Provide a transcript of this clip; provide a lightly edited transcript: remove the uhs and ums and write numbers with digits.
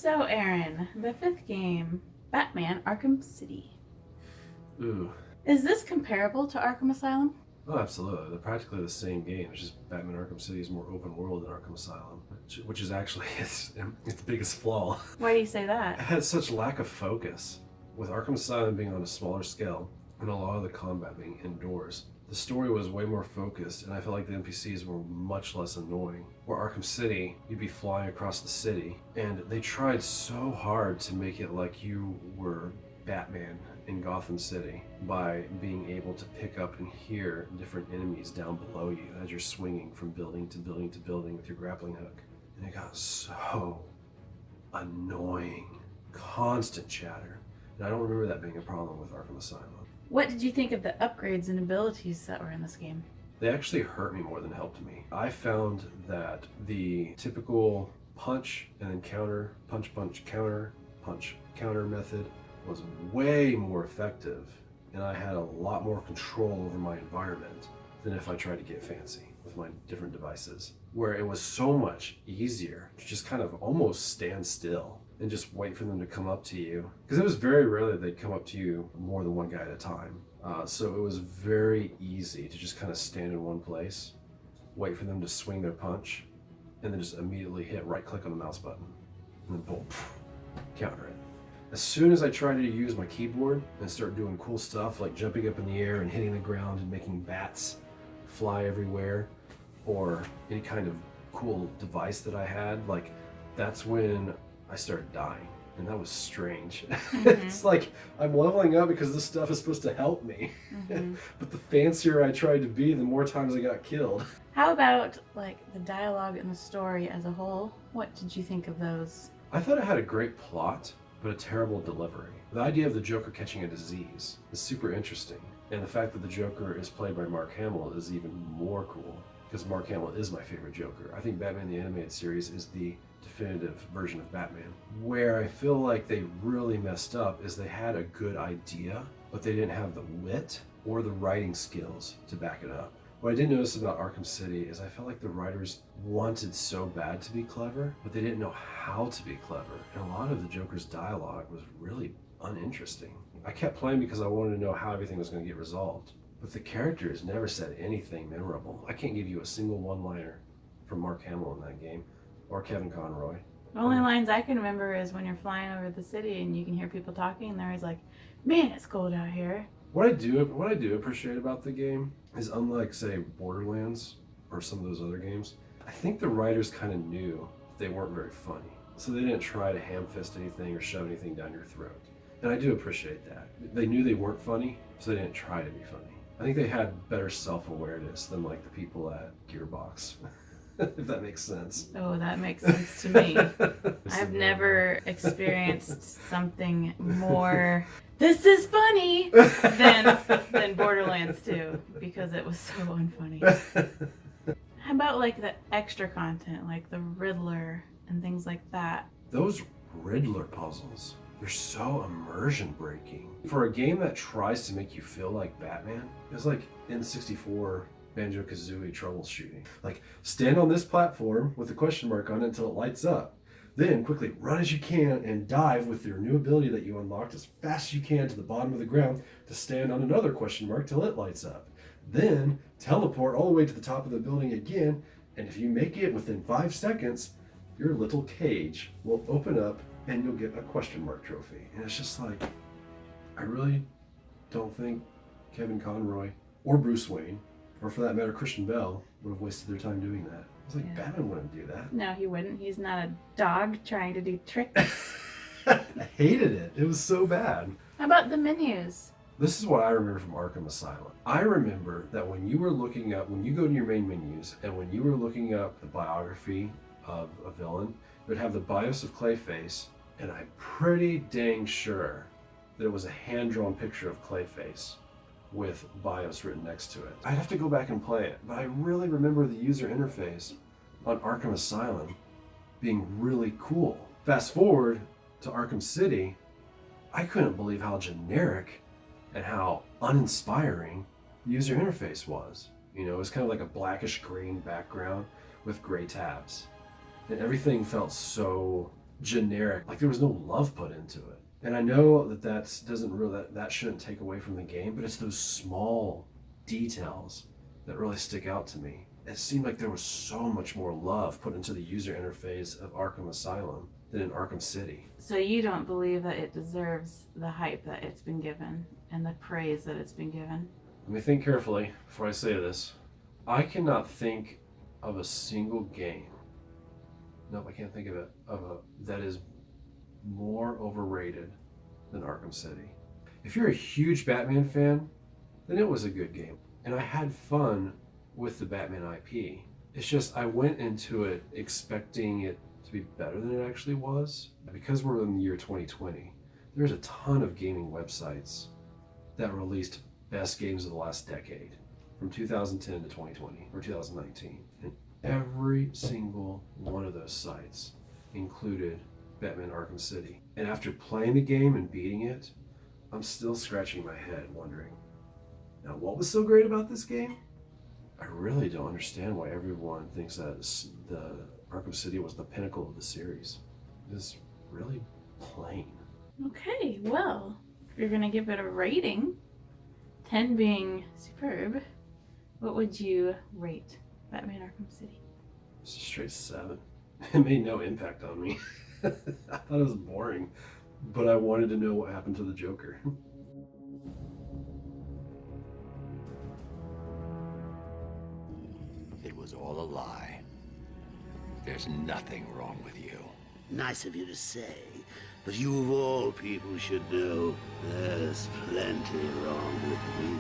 So, Aaron, the fifth game, Batman Arkham City. Ooh. Is this comparable to Arkham Asylum? Oh, absolutely. They're practically the same game. It's just Batman Arkham City is more open world than Arkham Asylum, which is actually its biggest flaw. Why do you say It that? had such lack of focus. With Arkham Asylum being on a smaller scale and a lot of the combat being indoors, the story was way more focused, and I felt like the NPCs were much less annoying. Where Arkham City, you'd be flying across the city, and they tried so hard to make it like you were Batman in Gotham City by being able to pick up and hear different enemies down below you as you're swinging from building to building to building with your grappling hook. And it got so annoying. Constant chatter. And I don't remember that being a problem with Arkham Asylum. What did you think of the upgrades and abilities that were in this game? They actually hurt me more than helped me. I found that the typical punch and then counter, punch, counter method was way more effective, and I had a lot more control over my environment than if I tried to get fancy with my different devices, where it was so much easier to just kind of almost stand still and just wait for them to come up to you. Because it was very rare that they'd come up to you more than one guy at a time. So it was very easy to just kind of stand in one place, wait for them to swing their punch, and then just immediately hit right click on the mouse button, and then boom, counter it. As soon as I tried to use my keyboard and start doing cool stuff like jumping up in the air and hitting the ground and making bats fly everywhere, or any kind of cool device that I had, like that's when I started dying. And that was strange. Mm-hmm. It's like I'm leveling up because this stuff is supposed to help me. Mm-hmm. But the fancier I tried to be, the more times I got killed. How about like the dialogue and the story as a whole? What did you think of those? I thought it had a great plot, but a terrible delivery. The idea of the Joker catching a disease is super interesting. And the fact that the Joker is played by Mark Hamill is even more cool, because Mark Hamill is my favorite Joker. I think Batman the Animated Series is the definitive version of Batman. Where I feel like they really messed up is they had a good idea, but they didn't have the wit or the writing skills to back it up. What I did notice about Arkham City is I felt like the writers wanted so bad to be clever, but they didn't know how to be clever. And a lot of the Joker's dialogue was really uninteresting. I kept playing because I wanted to know how everything was going to get resolved. But the characters never said anything memorable. I can't give you a single one-liner from Mark Hamill in that game, or Kevin Conroy. The only lines I can remember is when you're flying over the city and you can hear people talking and they're always like, man, it's cold out here. What I do appreciate about the game is, unlike, say, Borderlands or some of those other games, I think the writers kind of knew that they weren't very funny. So they didn't try to ham-fist anything or shove anything down your throat. And I do appreciate that. They knew they weren't funny, so they didn't try to be funny. I think they had better self-awareness than like the people at Gearbox, if that makes sense. Oh, that makes sense to me. I've never experienced something more this is funny than Borderlands 2, because it was so unfunny. How about like the extra content, like the Riddler and things like that? Those Riddler puzzles, they're so immersion breaking. For a game that tries to make you feel like Batman, it's like N64 Banjo-Kazooie troubleshooting. Like, stand on this platform with a question mark on it until it lights up. Then quickly run as you can and dive with your new ability that you unlocked as fast as you can to the bottom of the ground to stand on another question mark till it lights up. Then teleport all the way to the top of the building again, and if you make it within 5 seconds, your little cage will open up and you'll get a question mark trophy. And it's just like, I really don't think Kevin Conroy or Bruce Wayne, or for that matter Christian Bale, would have wasted their time doing that. It's like, yeah. Batman wouldn't do that. No, he wouldn't. He's not a dog trying to do tricks. I hated it. It was so bad. How about the menus? This is what I remember from Arkham Asylum. I remember that when you were looking up, when you go to your main menus, and when you were looking up the biography of a villain, it would have the BIOS of Clayface, and I'm pretty dang sure that it was a hand-drawn picture of Clayface with BIOS written next to it. I'd have to go back and play it, but I really remember the user interface on Arkham Asylum being really cool. Fast forward to Arkham City, I couldn't believe how generic and how uninspiring the user interface was. You know, it was kind of like a blackish green background with gray tabs. And everything felt so generic. Like there was no love put into it. And I know that that shouldn't take away from the game, but it's those small details that really stick out to me. It seemed like there was so much more love put into the user interface of Arkham Asylum than in Arkham City. So you don't believe that it deserves the hype that it's been given and the praise that it's been given? Let me think carefully before I say this. I cannot think of a single game. Nope, I can't think of it. That is more overrated than Arkham City. If you're a huge Batman fan, then it was a good game. And I had fun with the Batman IP. It's just I went into it expecting it to be better than it actually was. Because we're in the year 2020, there's a ton of gaming websites that released best games of the last decade, from 2010 to 2020 or 2019. And every single one of those sites included Batman Arkham City. And after playing the game and beating it, I'm still scratching my head wondering, now what was so great about this game? I really don't understand why everyone thinks that the Arkham City was the pinnacle of the series. It's really plain. Okay, well, if you're gonna give it a rating, 10 being superb, what would you rate Batman Arkham City? It's a straight 7. It made no impact on me. I thought it was boring, but I wanted to know what happened to the Joker. It was all a lie. There's nothing wrong with you. Nice of you to say, but you of all people should know there's plenty wrong with me.